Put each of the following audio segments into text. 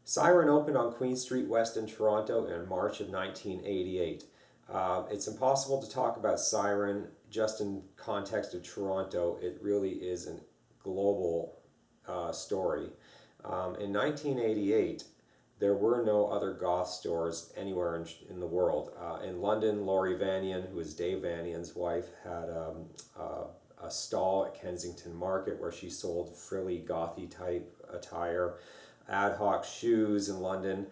Siren opened on Queen Street West in Toronto in March of 1988. It's impossible to talk about Siren just in context of Toronto. It really is a global story. In 1988, there were no other goth stores anywhere in the world. In London, Laurie Vanian, who was Dave Vanian's wife, had a stall at Kensington Market where she sold frilly gothy type attire. Ad Hoc Shoes in London,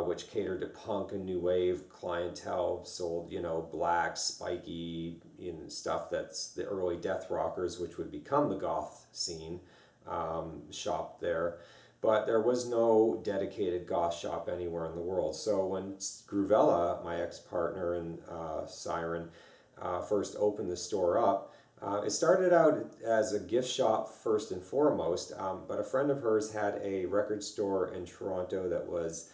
which catered to punk and new wave clientele, sold, black, spiky, stuff that's the early death rockers, which would become the goth scene, shop there. But there was no dedicated goth shop anywhere in the world. So when Gruvella, my ex-partner in Siren, first opened the store up, it started out as a gift shop first and foremost, but a friend of hers had a record store in Toronto that was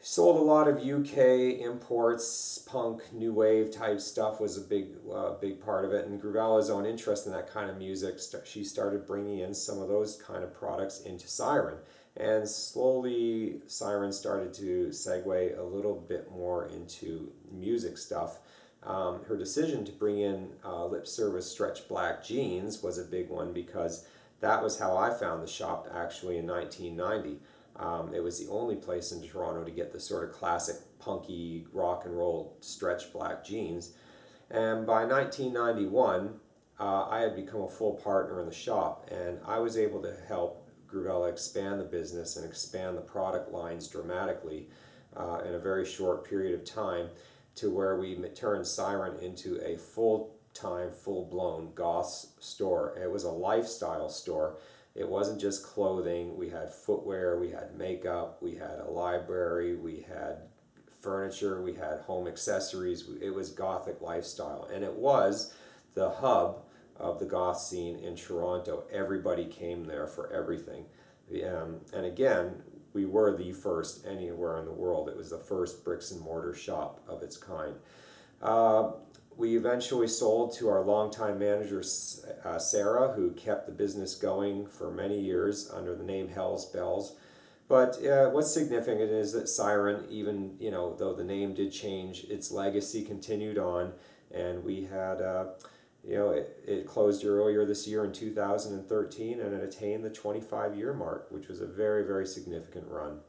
sold a lot of UK imports, punk, new wave type stuff was a big part of it, and Gruvella's own interest in that kind of music, she started bringing in some of those kind of products into Siren. And slowly Siren started to segue a little bit more into music stuff. Her decision to bring in lip service stretch black jeans was a big one because that was how I found the shop actually in 1990. It was the only place in Toronto to get the sort of classic punky rock and roll stretch black jeans. And by 1991, I had become a full partner in the shop, and I was able to help Gruvella expand the business and expand the product lines dramatically in a very short period of time, to where we turned Siren into a full-time, full-blown goth store. It was a lifestyle store. It wasn't just clothing. We had footwear, we had makeup, we had a library, we had furniture, we had home accessories. It was gothic lifestyle, and it was the hub of the goth scene in Toronto. Everybody came there for everything. And again, we were the first anywhere in the world. It was the first bricks and mortar shop of its kind. We eventually sold to our longtime manager, Sarah, who kept the business going for many years under the name Hell's Bells. But what's significant is that Siren, even though the name did change, its legacy continued on, and we had, it closed earlier this year in 2013, and it attained the 25-year mark, which was a very, very significant run.